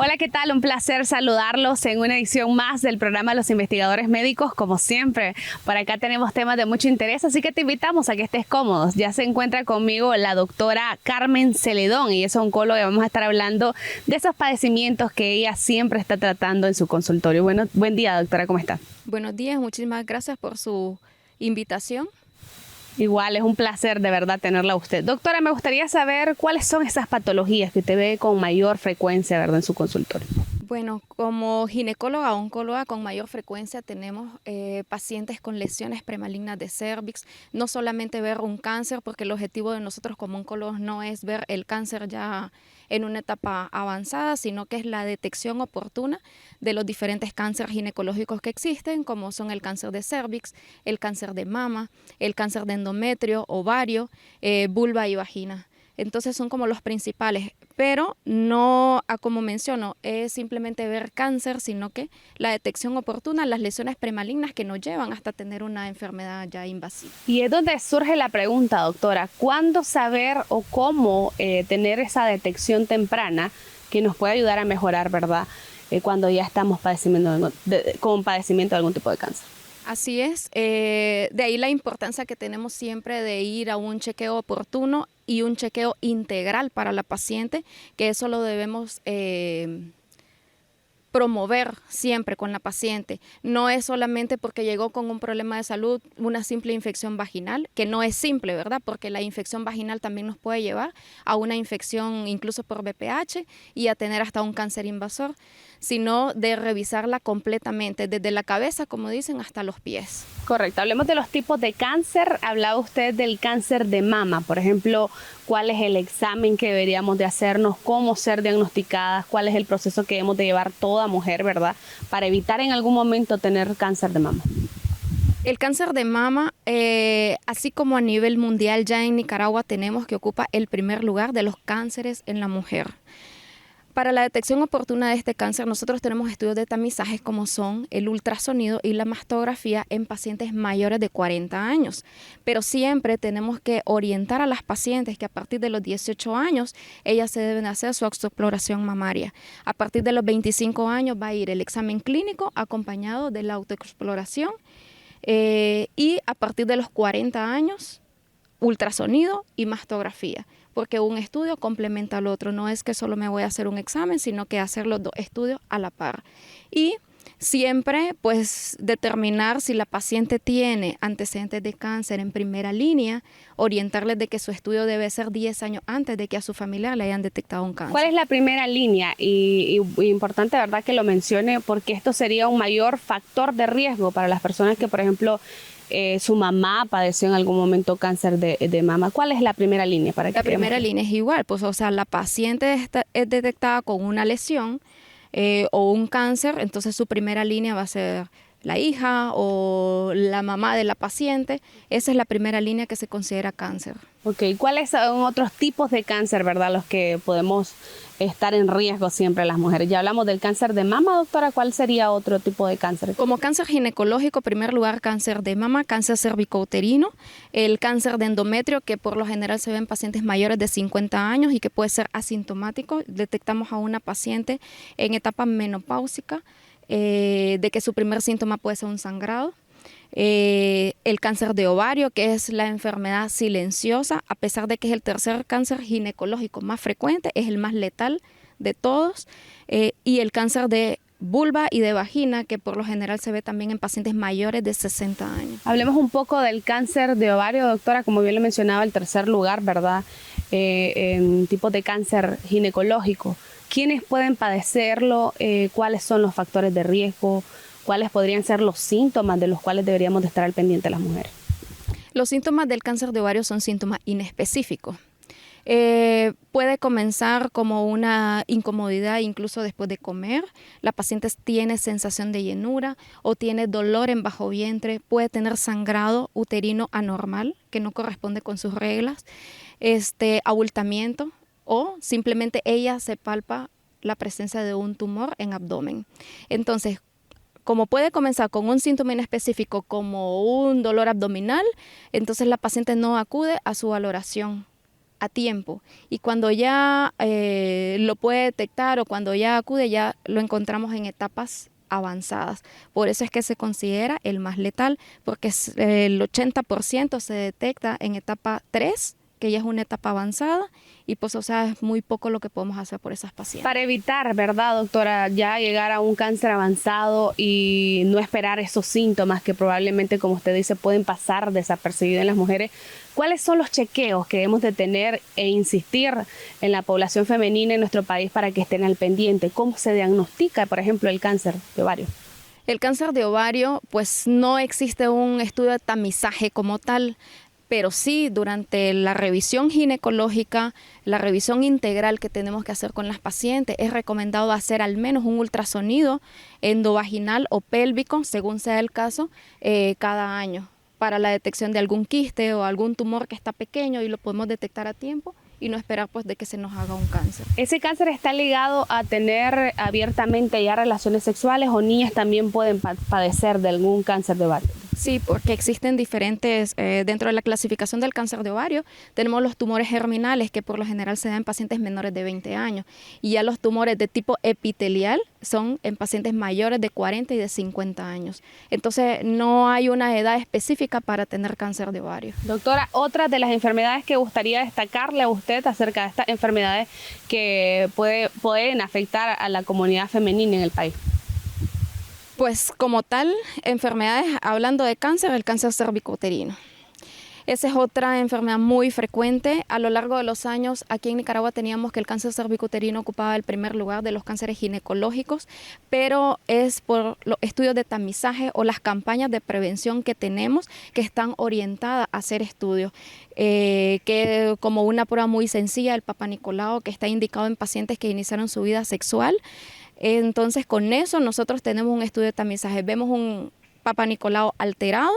Hola, ¿qué tal? Un placer saludarlos en una edición más del programa Los Investigadores Médicos. Como siempre, por acá tenemos temas de mucho interés, así que te invitamos a que estés cómodos. Ya se encuentra conmigo la doctora Carmen Celedón, y es oncóloga, y vamos a estar hablando de esos padecimientos que ella siempre está tratando en su consultorio. Bueno, buen día, doctora, ¿cómo está? Buenos días, muchísimas gracias por su invitación. Igual, es un placer de verdad tenerla a usted. Doctora, me gustaría saber cuáles son esas patologías que usted ve con mayor frecuencia, ¿verdad?, en su consultorio. Bueno, como ginecóloga o oncóloga con mayor frecuencia tenemos pacientes con lesiones premalignas de cérvix, no solamente ver un cáncer, porque el objetivo de nosotros como oncólogos no es ver el cáncer ya en una etapa avanzada, sino que es la detección oportuna de los diferentes cánceres ginecológicos que existen, como son el cáncer de cérvix, el cáncer de mama, el cáncer de endometrio, ovario, vulva y vagina. Entonces son como los principales, pero no, como menciono, es simplemente ver cáncer, sino que la detección oportuna, las lesiones premalignas que nos llevan hasta tener una enfermedad ya invasiva. Y es donde surge la pregunta, doctora, ¿cuándo saber o cómo tener esa detección temprana que nos puede ayudar a mejorar, ¿verdad?, cuando ya estamos con padecimiento de algún tipo de cáncer? Así es, de ahí la importancia que tenemos siempre de ir a un chequeo oportuno y un chequeo integral para la paciente, que eso lo debemos promover siempre con la paciente. No es solamente porque llegó con un problema de salud, una simple infección vaginal, que no es simple, ¿verdad? Porque la infección vaginal también nos puede llevar a una infección incluso por VPH y a tener hasta un cáncer invasor, sino de revisarla completamente, desde la cabeza, como dicen, hasta los pies. Correcto, hablemos de los tipos de cáncer. Hablaba usted del cáncer de mama, por ejemplo, ¿cuál es el examen que deberíamos de hacernos? ¿Cómo ser diagnosticadas? ¿Cuál es el proceso que debemos de llevar toda mujer, verdad, para evitar en algún momento tener cáncer de mama? El cáncer de mama, así como a nivel mundial, ya en Nicaragua tenemos que ocupa el primer lugar de los cánceres en la mujer. Para la detección oportuna de este cáncer, nosotros tenemos estudios de tamizajes como son el ultrasonido y la mastografía en pacientes mayores de 40 años. Pero siempre tenemos que orientar a las pacientes que a partir de los 18 años, ellas se deben hacer su autoexploración mamaria. A partir de los 25 años va a ir el examen clínico acompañado de la autoexploración. Y a partir de los 40 años, ultrasonido y mastografía, porque un estudio complementa al otro. No es que solo me voy a hacer un examen, sino que hacer los dos estudios a la par. Y siempre, pues, determinar si la paciente tiene antecedentes de cáncer en primera línea, orientarles de que su estudio debe ser 10 años antes de que a su familiar le hayan detectado un cáncer. ¿Cuál es la primera línea? Y importante, ¿verdad?, que lo mencione, porque esto sería un mayor factor de riesgo para las personas que, por ejemplo, su mamá padeció en algún momento cáncer de mama. ¿Cuál es la primera línea? La primera línea es igual, pues, o sea, la paciente es detectada con una lesión o un cáncer, entonces su primera línea va a ser la hija o la mamá de la paciente. Esa es la primera línea que se considera cáncer. Ok, ¿cuáles son otros tipos de cáncer, verdad, los que podemos estar en riesgo siempre las mujeres? Ya hablamos del cáncer de mama, doctora. ¿Cuál sería otro tipo de cáncer? Como cáncer ginecológico, en primer lugar, cáncer de mama, cáncer cervicouterino, el cáncer de endometrio, que por lo general se ve en pacientes mayores de 50 años y que puede ser asintomático. Detectamos a una paciente en etapa menopáusica, de que su primer síntoma puede ser un sangrado. El cáncer de ovario, que es la enfermedad silenciosa, a pesar de que es el tercer cáncer ginecológico más frecuente, es el más letal de todos, y el cáncer de vulva y de vagina, que por lo general se ve también en pacientes mayores de 60 años. Hablemos un poco del cáncer de ovario, doctora. Como bien le mencionaba, el tercer lugar, ¿verdad?, en tipos de cáncer ginecológico. ¿Quiénes pueden padecerlo? ¿Cuáles son los factores de riesgo? ¿Cuáles podrían ser los síntomas de los cuales deberíamos de estar al pendiente las mujeres? Los síntomas del cáncer de ovario son síntomas inespecíficos. Puede comenzar como una incomodidad incluso después de comer. La paciente tiene sensación de llenura o tiene dolor en bajo vientre. Puede tener sangrado uterino anormal que no corresponde con sus reglas, abultamiento, o simplemente ella se palpa la presencia de un tumor en abdomen. Entonces, como puede comenzar con un síntoma inespecífico como un dolor abdominal, entonces la paciente no acude a su valoración a tiempo, y cuando ya lo puede detectar o cuando ya acude, ya lo encontramos en etapas avanzadas. Por eso es que se considera el más letal, porque el 80% se detecta en etapa 3, que ya es una etapa avanzada, y pues, o sea, es muy poco lo que podemos hacer por esas pacientes. Para evitar, ¿verdad, doctora, ya llegar a un cáncer avanzado y no esperar esos síntomas que probablemente, como usted dice, pueden pasar desapercibidos en las mujeres, ¿cuáles son los chequeos que debemos de tener e insistir en la población femenina en nuestro país para que estén al pendiente? ¿Cómo se diagnostica, por ejemplo, el cáncer de ovario? El cáncer de ovario, pues no existe un estudio de tamizaje como tal, pero sí durante la revisión ginecológica, la revisión integral que tenemos que hacer con las pacientes, es recomendado hacer al menos un ultrasonido endovaginal o pélvico, según sea el caso, cada año, para la detección de algún quiste o algún tumor que está pequeño y lo podemos detectar a tiempo y no esperar pues de que se nos haga un cáncer. ¿Ese cáncer está ligado a tener abiertamente ya relaciones sexuales o niñas también pueden padecer de algún cáncer de ovario? Sí, porque existen diferentes, dentro de la clasificación del cáncer de ovario, tenemos los tumores germinales que por lo general se dan en pacientes menores de 20 años y ya los tumores de tipo epitelial son en pacientes mayores de 40 y de 50 años. Entonces no hay una edad específica para tener cáncer de ovario. Doctora, otra de las enfermedades que gustaría destacarle a usted acerca de estas enfermedades que pueden afectar a la comunidad femenina en el país. Pues como tal, enfermedades, hablando de cáncer, el cáncer cervicouterino. Esa es otra enfermedad muy frecuente. A lo largo de los años, aquí en Nicaragua teníamos que el cáncer cervicouterino ocupaba el primer lugar de los cánceres ginecológicos, pero es por los estudios de tamizaje o las campañas de prevención que tenemos que están orientadas a hacer estudios. Que como una prueba muy sencilla, el Papa Nicolau, que está indicado en pacientes que iniciaron su vida sexual. Entonces, con eso nosotros tenemos un estudio de tamizaje. Vemos un Papa Nicolau alterado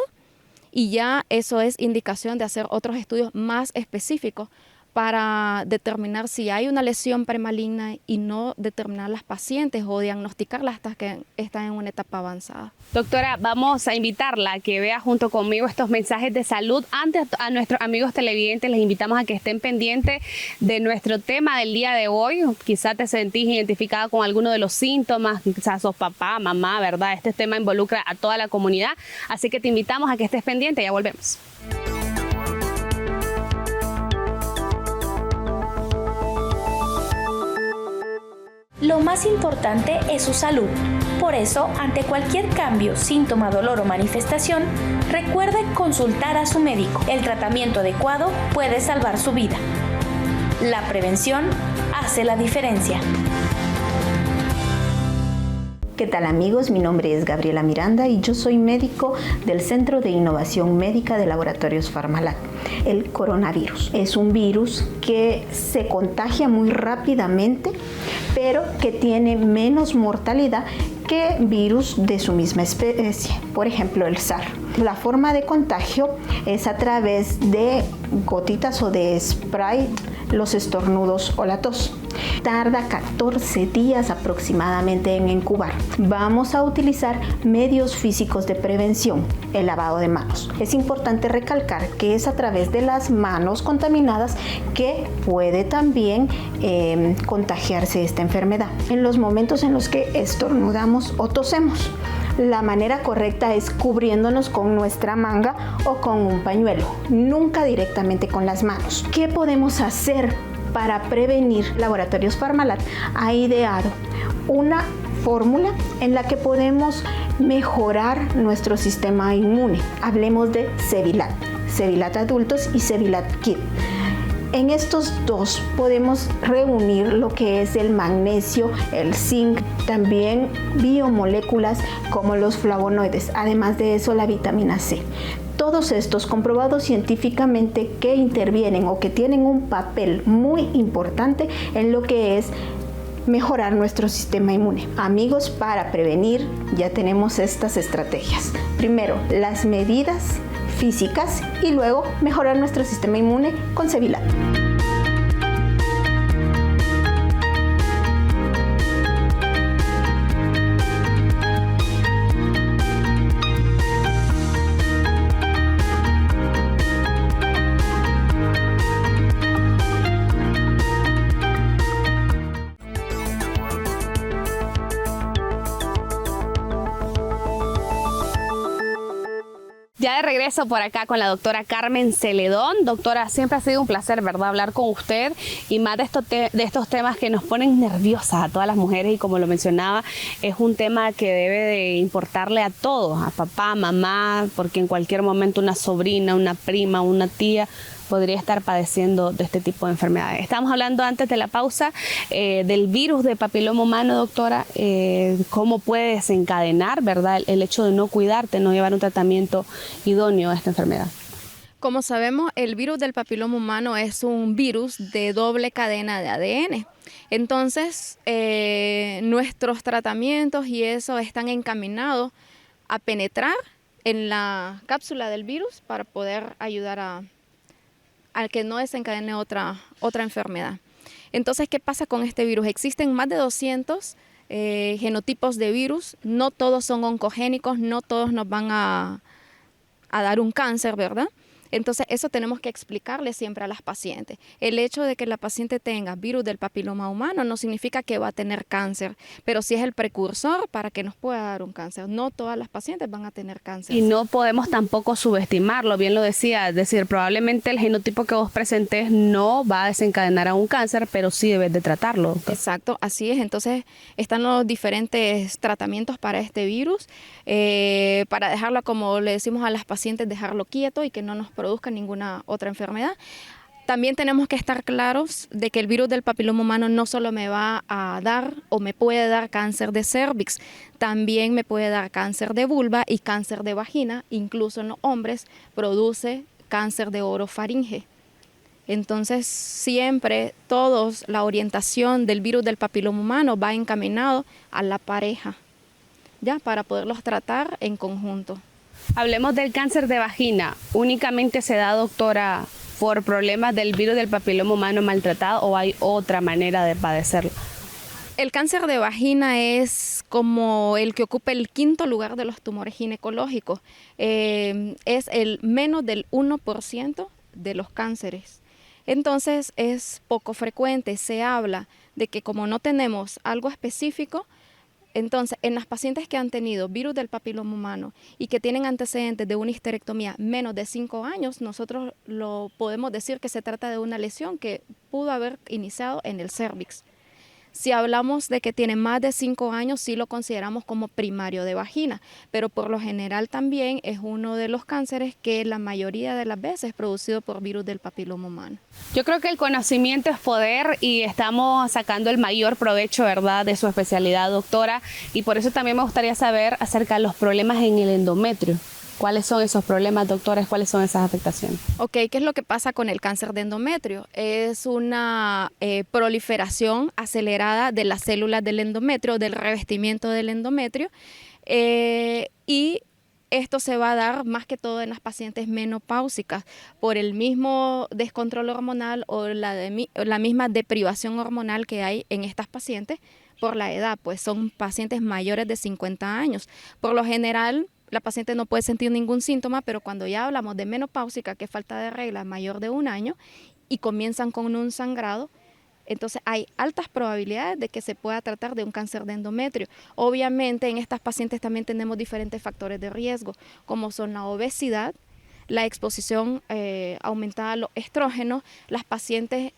y ya eso es indicación de hacer otros estudios más específicos para determinar si hay una lesión premaligna y no determinar las pacientes o diagnosticarlas hasta que están en una etapa avanzada. Doctora, vamos a invitarla a que vea junto conmigo estos mensajes de salud. Antes, a nuestros amigos televidentes les invitamos a que estén pendientes de nuestro tema del día de hoy. Quizás te sentís identificada con alguno de los síntomas, quizás sos papá, mamá, ¿verdad? Este tema involucra a toda la comunidad, así que te invitamos a que estés pendiente. Ya volvemos. Lo más importante es su salud. Por eso, ante cualquier cambio, síntoma, dolor o manifestación, recuerde consultar a su médico. El tratamiento adecuado puede salvar su vida. La prevención hace la diferencia. ¿Qué tal amigos? Mi nombre es Gabriela Miranda y yo soy médico del Centro de Innovación Médica de Laboratorios Farmalat. El coronavirus es un virus que se contagia muy rápidamente, pero que tiene menos mortalidad que virus de su misma especie, por ejemplo el SARS. La forma de contagio es a través de gotitas o de spray, los estornudos o la tos. Tarda 14 días aproximadamente en incubar. Vamos a utilizar medios físicos de prevención, el lavado de manos. Es importante recalcar que es a través de las manos contaminadas que puede también contagiarse esta enfermedad. En los momentos en los que estornudamos o tosemos, la manera correcta es cubriéndonos con nuestra manga o con un pañuelo, nunca directamente con las manos. ¿Qué podemos hacer para prevenir? Laboratorios Farmalat ha ideado una fórmula en la que podemos mejorar nuestro sistema inmune. Hablemos de Cevilat, Cevilat adultos y Cevilat Kid. En estos dos podemos reunir lo que es el magnesio, el zinc, también biomoléculas como los flavonoides, además de eso la vitamina C. Todos estos comprobados científicamente que intervienen o que tienen un papel muy importante en lo que es mejorar nuestro sistema inmune. Amigos, para prevenir ya tenemos estas estrategias. Primero, las medidas físicas y luego mejorar nuestro sistema inmune con Cevilat. Ya de regreso por acá con la doctora Carmen Celedón. Doctora, siempre ha sido un placer, ¿verdad?, hablar con usted y más de estos temas que nos ponen nerviosas a todas las mujeres y como lo mencionaba, es un tema que debe de importarle a todos, a papá, mamá, porque en cualquier momento una sobrina, una prima, una tía podría estar padeciendo de este tipo de enfermedades. Estamos hablando antes de la pausa del virus de papiloma humano, doctora, cómo puede desencadenar, ¿verdad?, el hecho de no cuidarte, no llevar un tratamiento idóneo a esta enfermedad. Como sabemos, el virus del papiloma humano es un virus de doble cadena de ADN. Entonces, nuestros tratamientos y eso están encaminados a penetrar en la cápsula del virus para poder ayudar al que no desencadene otra enfermedad. Entonces, ¿qué pasa con este virus? Existen más de 200 genotipos de virus, no todos son oncogénicos, no todos nos van a dar un cáncer, ¿verdad? Entonces, eso tenemos que explicarle siempre a las pacientes. El hecho de que la paciente tenga virus del papiloma humano no significa que va a tener cáncer, pero sí es el precursor para que nos pueda dar un cáncer. No todas las pacientes van a tener cáncer. Y no podemos tampoco subestimarlo, bien lo decía, es decir, probablemente el genotipo que vos presentes no va a desencadenar a un cáncer, pero sí debes de tratarlo. Exacto, así es. Entonces, están los diferentes tratamientos para este virus, para dejarlo, como le decimos a las pacientes, dejarlo quieto y que no nos produzca ninguna otra enfermedad. También tenemos que estar claros de que el virus del papiloma humano no solo me va a dar o me puede dar cáncer de cervix, también me puede dar cáncer de vulva y cáncer de vagina, incluso en los hombres produce cáncer de orofaringe. Entonces, siempre la orientación del virus del papiloma humano va encaminado a la pareja, ya, para poderlos tratar en conjunto. Hablemos del cáncer de vagina. ¿Únicamente se da, doctora, por problemas del virus del papiloma humano maltratado o hay otra manera de padecerlo? El cáncer de vagina es como el que ocupa el quinto lugar de los tumores ginecológicos. Es el menos del 1% de los cánceres. Entonces es poco frecuente. Se habla de que como no tenemos algo específico, entonces, en las pacientes que han tenido virus del papiloma humano y que tienen antecedentes de una histerectomía menos de 5 años, nosotros lo podemos decir que se trata de una lesión que pudo haber iniciado en el cérvix. Si hablamos de que tiene más de 5 años, sí lo consideramos como primario de vagina, pero por lo general también es uno de los cánceres que la mayoría de las veces es producido por virus del papiloma humano. Yo creo que el conocimiento es poder y estamos sacando el mayor provecho, ¿verdad?, de su especialidad, doctora, y por eso también me gustaría saber acerca de los problemas en el endometrio. ¿Cuáles son esos problemas, doctores? ¿Cuáles son esas afectaciones? Ok, ¿qué es lo que pasa con el cáncer de endometrio? Es una proliferación acelerada de las células del endometrio, del revestimiento del endometrio, y esto se va a dar más que todo en las pacientes menopáusicas por el mismo descontrol hormonal o la misma deprivación hormonal que hay en estas pacientes por la edad, pues son pacientes mayores de 50 años. Por lo general, la paciente no puede sentir ningún síntoma, pero cuando ya hablamos de menopáusica, que es falta de regla mayor de 1 año, y comienzan con un sangrado, entonces hay altas probabilidades de que se pueda tratar de un cáncer de endometrio. Obviamente en estas pacientes también tenemos diferentes factores de riesgo, como son la obesidad, la exposición aumentada a los estrógenos. Las pacientes,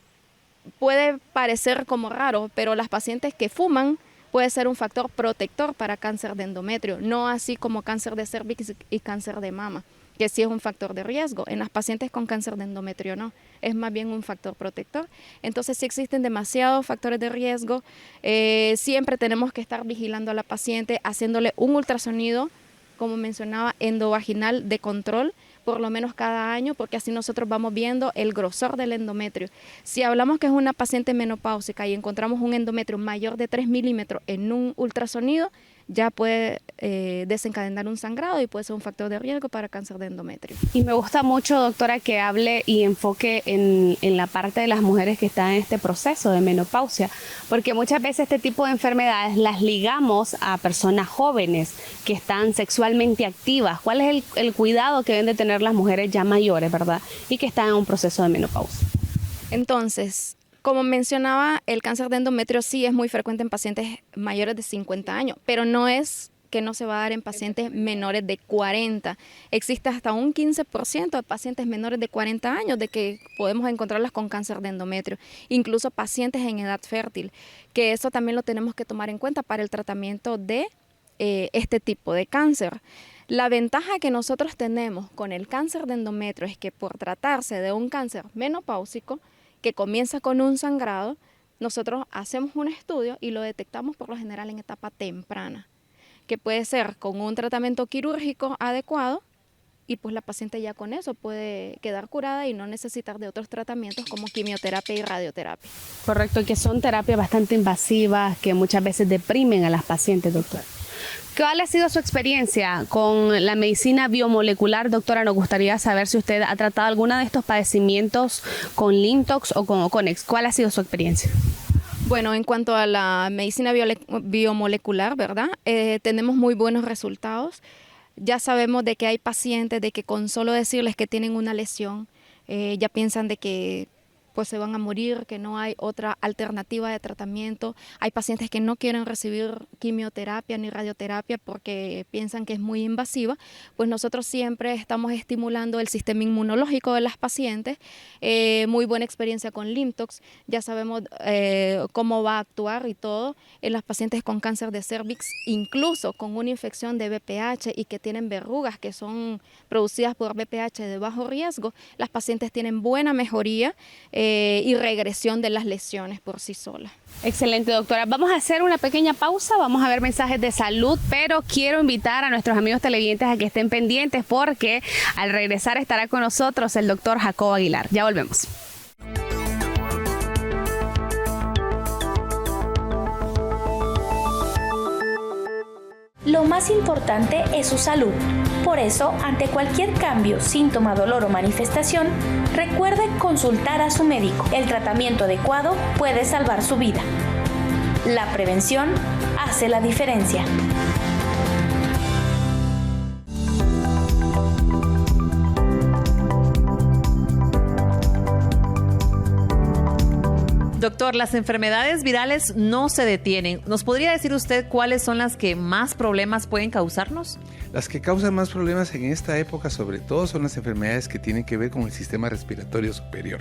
puede parecer como raro, pero las pacientes que fuman puede ser un factor protector para cáncer de endometrio, no así como cáncer de cervix y cáncer de mama, que sí es un factor de riesgo. En las pacientes con cáncer de endometrio no, es más bien un factor protector. Entonces, sí existen demasiados factores de riesgo. Siempre tenemos que estar vigilando a la paciente, haciéndole un ultrasonido, como mencionaba, endovaginal de control, por lo menos cada año, porque así nosotros vamos viendo el grosor del endometrio. Si hablamos que es una paciente menopáusica y encontramos un endometrio mayor de 3 milímetros en un ultrasonido, ya puede desencadenar un sangrado y puede ser un factor de riesgo para cáncer de endometrio. Y me gusta mucho, doctora, que hable y enfoque en la parte de las mujeres que están en este proceso de menopausia, porque muchas veces este tipo de enfermedades las ligamos a personas jóvenes que están sexualmente activas. ¿Cuál es el cuidado que deben de tener las mujeres ya mayores, verdad? Y que están en un proceso de menopausia. Entonces, como mencionaba, el cáncer de endometrio sí es muy frecuente en pacientes mayores de 50 años, pero no es que no se va a dar en pacientes menores de 40. Existe hasta un 15% de pacientes menores de 40 años de que podemos encontrarlas con cáncer de endometrio, incluso pacientes en edad fértil, que eso también lo tenemos que tomar en cuenta para el tratamiento de este tipo de cáncer. La ventaja que nosotros tenemos con el cáncer de endometrio es que por tratarse de un cáncer menopáusico que comienza con un sangrado, nosotros hacemos un estudio y lo detectamos por lo general en etapa temprana, que puede ser con un tratamiento quirúrgico adecuado y pues la paciente ya con eso puede quedar curada y no necesitar de otros tratamientos como quimioterapia y radioterapia. Correcto, que son terapias bastante invasivas que muchas veces deprimen a las pacientes, doctora. ¿Cuál ha sido su experiencia con la medicina biomolecular, doctora? Nos gustaría saber si usted ha tratado alguno de estos padecimientos con Limtox o con Oconex. ¿Cuál ha sido su experiencia? Bueno, en cuanto a la medicina biomolecular, ¿verdad? Tenemos muy buenos resultados. Ya sabemos de que hay pacientes de que con solo decirles que tienen una lesión, ya piensan de que pues se van a morir, que no hay otra alternativa de tratamiento. Hay pacientes que no quieren recibir quimioterapia ni radioterapia porque piensan que es muy invasiva. Pues nosotros siempre estamos estimulando el sistema inmunológico de las pacientes. Muy buena experiencia con Limtox. Ya sabemos cómo va a actuar y todo en las pacientes con cáncer de cervix, incluso con una infección de BPH y que tienen verrugas que son producidas por BPH de bajo riesgo. Las pacientes tienen buena mejoría y regresión de las lesiones por sí solas. Excelente, doctora. Vamos a hacer una pequeña pausa, vamos a ver mensajes de salud, pero quiero invitar a nuestros amigos televidentes a que estén pendientes porque al regresar estará con nosotros el doctor Jacobo Aguilar. Ya volvemos. Lo más importante es su salud. Por eso, ante cualquier cambio, síntoma, dolor o manifestación, recuerde consultar a su médico. El tratamiento adecuado puede salvar su vida. La prevención hace la diferencia. Doctor, las enfermedades virales no se detienen. ¿Nos podría decir usted cuáles son las que más problemas pueden causarnos? Las que causan más problemas en esta época, sobre todo, son las enfermedades que tienen que ver con el sistema respiratorio superior.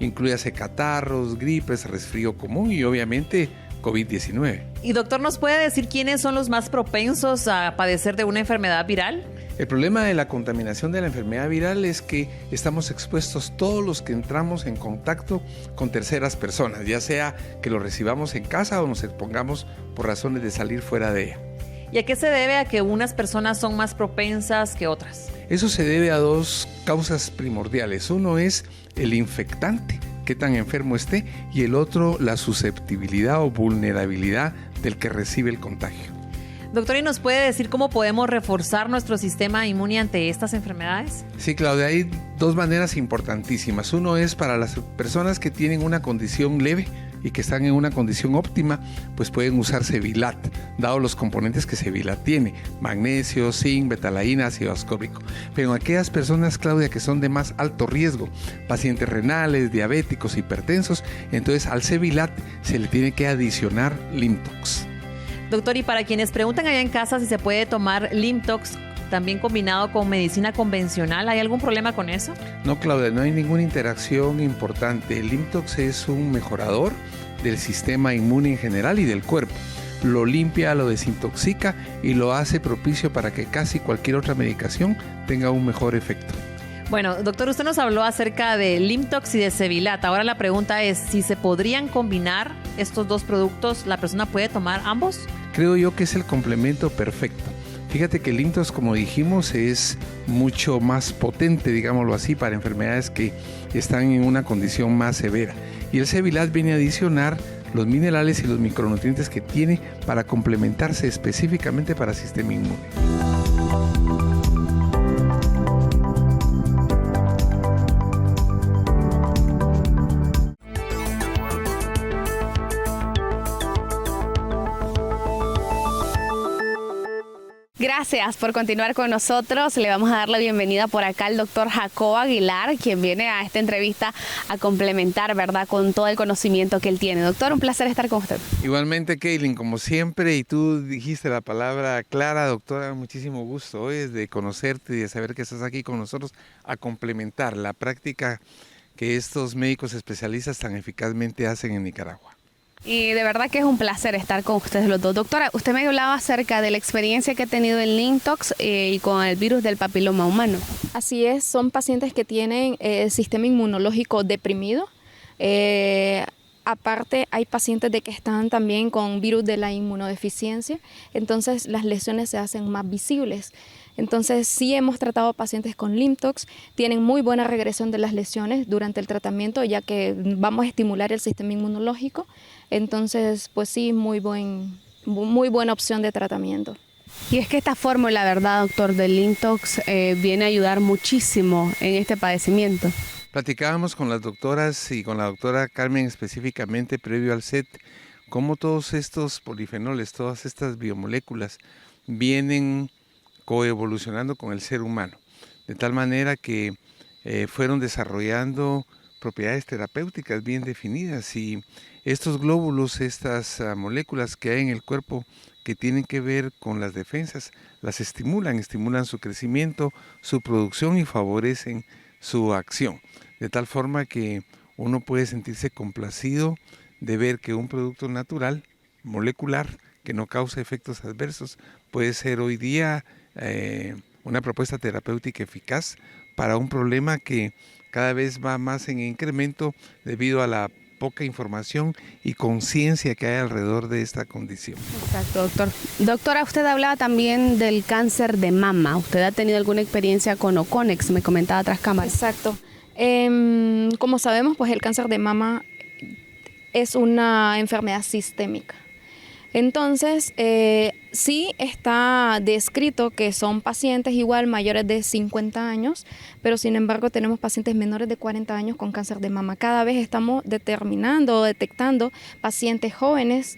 Incluyase catarros, gripes, resfrío común y obviamente COVID-19. Y doctor, ¿nos puede decir quiénes son los más propensos a padecer de una enfermedad viral? El problema de la contaminación de la enfermedad viral es que estamos expuestos todos los que entramos en contacto con terceras personas, ya sea que lo recibamos en casa o nos expongamos por razones de salir fuera de ella. ¿Y a qué se debe a que unas personas son más propensas que otras? Eso se debe a dos causas primordiales. Uno es el infectante, qué tan enfermo esté, y el otro la susceptibilidad o vulnerabilidad del que recibe el contagio. Doctor, ¿y nos puede decir cómo podemos reforzar nuestro sistema inmune ante estas enfermedades? Sí, Claudia, hay dos maneras importantísimas. Uno es para las personas que tienen una condición leve y que están en una condición óptima, pues pueden usar Cevilat, dado los componentes que Cevilat tiene: magnesio, zinc, betalaína, ácido ascórbico. Pero aquellas personas, Claudia, que son de más alto riesgo, pacientes renales, diabéticos, hipertensos, entonces al Cevilat se le tiene que adicionar Limtox. Doctor, y para quienes preguntan allá en casa si se puede tomar Limtox también combinado con medicina convencional, ¿hay algún problema con eso? No, Claudia, no hay ninguna interacción importante. El Limtox es un mejorador del sistema inmune en general y del cuerpo. Lo limpia, lo desintoxica y lo hace propicio para que casi cualquier otra medicación tenga un mejor efecto. Bueno, doctor, usted nos habló acerca de Limtox y de Cevilat. Ahora la pregunta es, si se podrían combinar estos dos productos, ¿la persona puede tomar ambos? Creo yo que es el complemento perfecto. Fíjate que el Limtox, como dijimos, es mucho más potente, digámoslo así, para enfermedades que están en una condición más severa. Y el Cevilat viene a adicionar los minerales y los micronutrientes que tiene para complementarse específicamente para el sistema inmune. Gracias por continuar con nosotros. Le vamos a dar la bienvenida por acá al doctor Jacob Aguilar, quien viene a esta entrevista a complementar, ¿verdad?, con todo el conocimiento que él tiene. Doctor, un placer estar con usted. Igualmente, Kaylin, como siempre, y tú dijiste la palabra clara, doctora, muchísimo gusto hoy es de conocerte y de saber que estás aquí con nosotros a complementar la práctica que estos médicos especialistas tan eficazmente hacen en Nicaragua. Y de verdad que es un placer estar con ustedes los dos. Doctora, usted me hablaba acerca de la experiencia que ha tenido en LinkTox y con el virus del papiloma humano. Así es, son pacientes que tienen el sistema inmunológico deprimido. Aparte, hay pacientes de que están también con virus de la inmunodeficiencia, entonces las lesiones se hacen más visibles. Entonces, sí hemos tratado pacientes con LinkTox, tienen muy buena regresión de las lesiones durante el tratamiento, ya que vamos a estimular el sistema inmunológico. Entonces, pues sí, muy buena opción de tratamiento. Y es que esta fórmula, ¿verdad, doctor, del LinkTox viene a ayudar muchísimo en este padecimiento? Platicábamos con las doctoras y con la doctora Carmen específicamente previo al set, cómo todos estos polifenoles, todas estas biomoléculas vienen coevolucionando con el ser humano, de tal manera que fueron desarrollando propiedades terapéuticas bien definidas, y estos glóbulos, estas moléculas que hay en el cuerpo que tienen que ver con las defensas, las estimulan su crecimiento, su producción y favorecen su acción, de tal forma que uno puede sentirse complacido de ver que un producto natural, molecular, que no causa efectos adversos, puede ser hoy día una propuesta terapéutica eficaz para un problema que cada vez va más en incremento debido a la poca información y conciencia que hay alrededor de esta condición. Exacto, doctor. Doctora, usted hablaba también del cáncer de mama. ¿Usted ha tenido alguna experiencia con Oconex? Me comentaba tras cámaras. Exacto. Como sabemos, pues el cáncer de mama es una enfermedad sistémica. Entonces, sí está descrito que son pacientes igual mayores de 50 años, pero sin embargo tenemos pacientes menores de 40 años con cáncer de mama. Cada vez estamos detectando pacientes jóvenes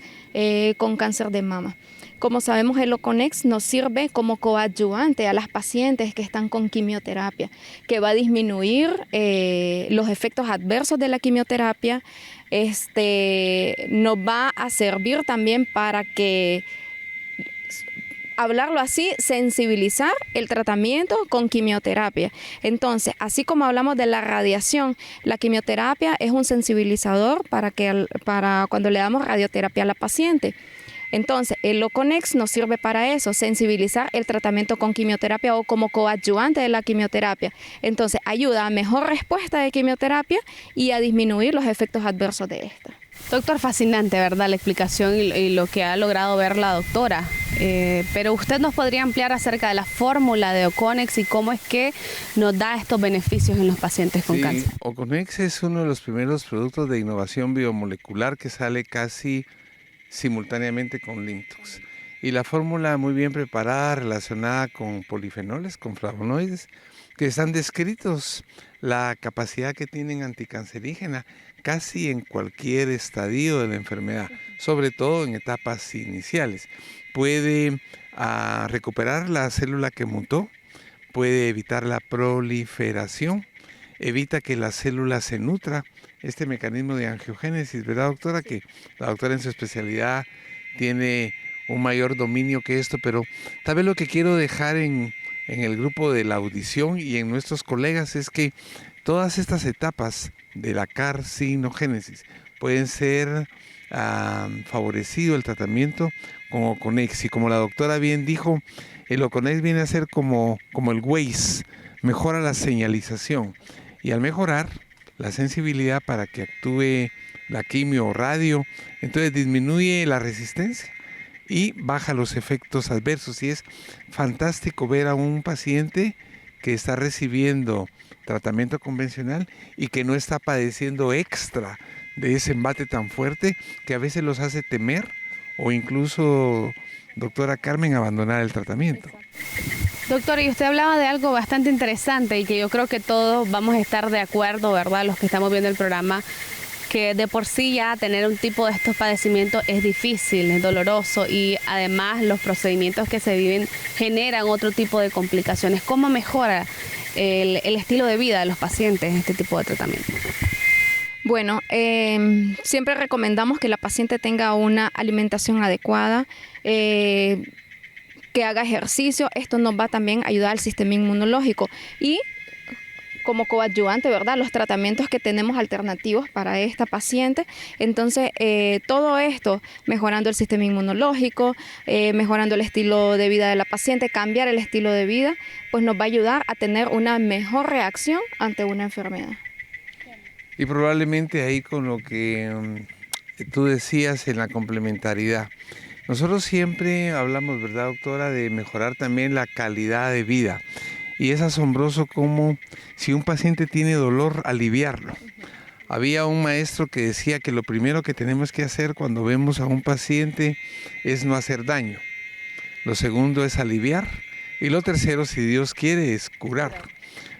con cáncer de mama. Como sabemos, el Oconex nos sirve como coadyuvante a las pacientes que están con quimioterapia, que va a disminuir los efectos adversos de la quimioterapia. Nos va a servir también para que, hablarlo así, sensibilizar el tratamiento con quimioterapia. Entonces, así como hablamos de la radiación, la quimioterapia es un sensibilizador para cuando le damos radioterapia a la paciente. Entonces, el Oconex nos sirve para eso, sensibilizar el tratamiento con quimioterapia o como coadyuvante de la quimioterapia. Entonces, ayuda a mejor respuesta de quimioterapia y a disminuir los efectos adversos de esta. Doctor, fascinante, ¿verdad?, la explicación y lo que ha logrado ver la doctora. Pero usted nos podría ampliar acerca de la fórmula de Oconex y cómo es que nos da estos beneficios en los pacientes con cáncer. Oconex es uno de los primeros productos de innovación biomolecular que sale casi simultáneamente con LinkTox, y la fórmula muy bien preparada, relacionada con polifenoles, con flavonoides, que están descritos la capacidad que tienen anticancerígena casi en cualquier estadio de la enfermedad, sobre todo en etapas iniciales. Puede recuperar la célula que mutó, puede evitar la proliferación, evita que la célula se nutra, este mecanismo de angiogénesis, ¿verdad, doctora? Que la doctora en su especialidad tiene un mayor dominio que esto, pero tal vez lo que quiero dejar en el grupo de la audición y en nuestros colegas es que todas estas etapas de la carcinogénesis pueden ser favorecido el tratamiento con Oconex, y como la doctora bien dijo, el Oconex viene a ser como el Waze, mejora la señalización, y al mejorar la sensibilidad para que actúe la quimio o radio, entonces disminuye la resistencia y baja los efectos adversos, y es fantástico ver a un paciente que está recibiendo tratamiento convencional y que no está padeciendo extra de ese embate tan fuerte que a veces los hace temer o incluso, doctora Carmen, abandonar el tratamiento. Doctor, y usted hablaba de algo bastante interesante y que yo creo que todos vamos a estar de acuerdo, ¿verdad?, los que estamos viendo el programa, que de por sí ya tener un tipo de estos padecimientos es difícil, es doloroso y además los procedimientos que se viven generan otro tipo de complicaciones. ¿Cómo mejora el estilo de vida de los pacientes este tipo de tratamiento? Bueno, siempre recomendamos que la paciente tenga una alimentación adecuada, que haga ejercicio. Esto nos va también a ayudar al sistema inmunológico y como coadyuvante, ¿verdad? Los tratamientos que tenemos alternativos para esta paciente. Entonces, todo esto, mejorando el sistema inmunológico, mejorando el estilo de vida de la paciente, cambiar el estilo de vida, pues nos va a ayudar a tener una mejor reacción ante una enfermedad. Y probablemente ahí con lo que tú decías en la complementariedad. Nosotros siempre hablamos, ¿verdad, doctora?, de mejorar también la calidad de vida. Y es asombroso cómo si un paciente tiene dolor, aliviarlo. Había un maestro que decía que lo primero que tenemos que hacer cuando vemos a un paciente es no hacer daño. Lo segundo es aliviar. Y lo tercero, si Dios quiere, es curar,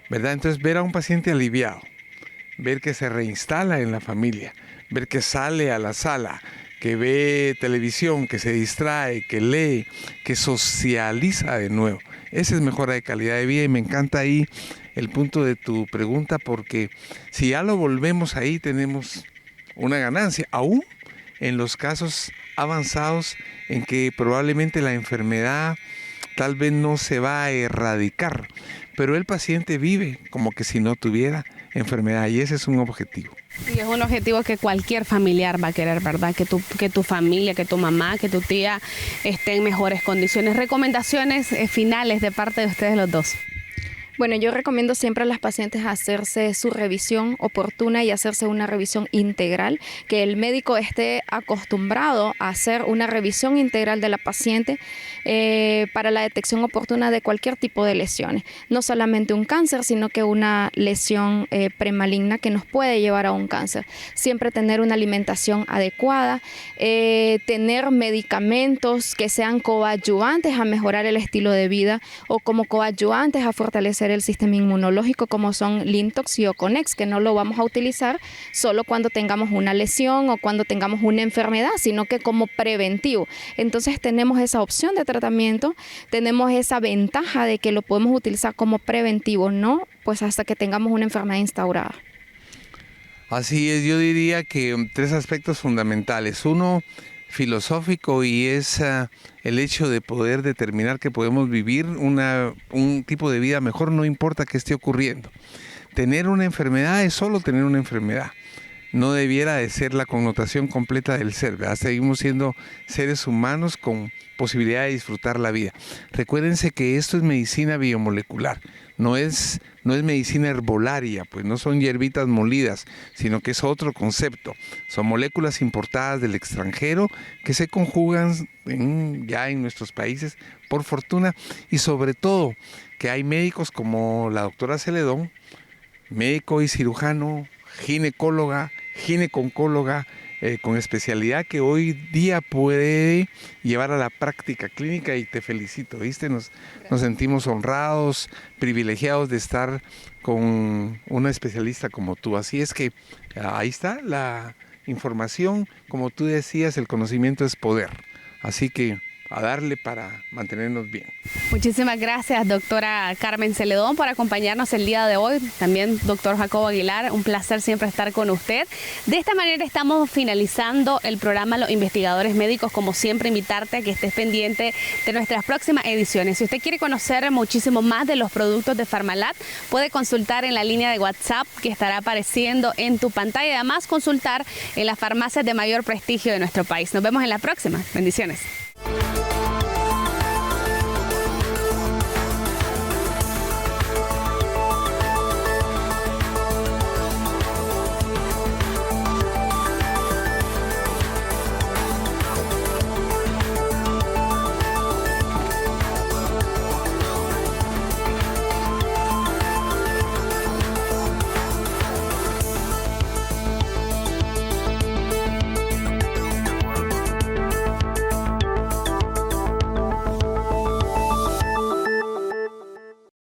¿verdad? Entonces ver a un paciente aliviado, ver que se reinstala en la familia, ver que sale a la sala, que ve televisión, que se distrae, que lee, que socializa de nuevo. Esa es mejora de calidad de vida y me encanta ahí el punto de tu pregunta porque si ya lo volvemos ahí tenemos una ganancia, aún en los casos avanzados en que probablemente la enfermedad tal vez no se va a erradicar, pero el paciente vive como que si no tuviera enfermedad y ese es un objetivo. Y es un objetivo que cualquier familiar va a querer, ¿verdad? Que tu familia, que tu mamá, que tu tía esté en mejores condiciones. Recomendaciones finales de parte de ustedes los dos. Bueno, yo recomiendo siempre a las pacientes hacerse su revisión oportuna y hacerse una revisión integral, que el médico esté acostumbrado a hacer una revisión integral de la paciente para la detección oportuna de cualquier tipo de lesiones. No solamente un cáncer, sino que una lesión premaligna que nos puede llevar a un cáncer. Siempre tener una alimentación adecuada, tener medicamentos que sean coadyuvantes a mejorar el estilo de vida o como coadyuvantes a fortalecer el sistema inmunológico como son Limtox y Oconex, que no lo vamos a utilizar solo cuando tengamos una lesión o cuando tengamos una enfermedad, sino que como preventivo. Entonces tenemos esa opción de tratamiento, tenemos esa ventaja de que lo podemos utilizar como preventivo, no pues hasta que tengamos una enfermedad instaurada. Así es, yo diría que 3 aspectos fundamentales. Uno, filosófico y es el hecho de poder determinar que podemos vivir un tipo de vida mejor, no importa qué esté ocurriendo. Tener una enfermedad es solo tener una enfermedad. No debiera de ser la connotación completa del ser, ¿verdad? Seguimos siendo seres humanos con posibilidad de disfrutar la vida. Recuérdense que esto es medicina biomolecular, no es medicina herbolaria, pues no son hierbitas molidas, sino que es otro concepto. Son moléculas importadas del extranjero que se conjugan ya en nuestros países, por fortuna, y sobre todo que hay médicos como la doctora Celedón, médico y cirujano, ginecóloga, gineconcóloga, con especialidad que hoy día puede llevar a la práctica clínica y te felicito, ¿viste? Nos sentimos honrados, privilegiados de estar con una especialista como tú. Así es que ahí está la información, como tú decías, el conocimiento es poder. Así que a darle para mantenernos bien. Muchísimas gracias, doctora Carmen Celedón, por acompañarnos el día de hoy. También, doctor Jacobo Aguilar, un placer siempre estar con usted. De esta manera estamos finalizando el programa Los Investigadores Médicos. Como siempre, invitarte a que estés pendiente de nuestras próximas ediciones. Si usted quiere conocer muchísimo más de los productos de Pharmalat, puede consultar en la línea de WhatsApp que estará apareciendo en tu pantalla y además consultar en las farmacias de mayor prestigio de nuestro país. Nos vemos en la próxima. Bendiciones.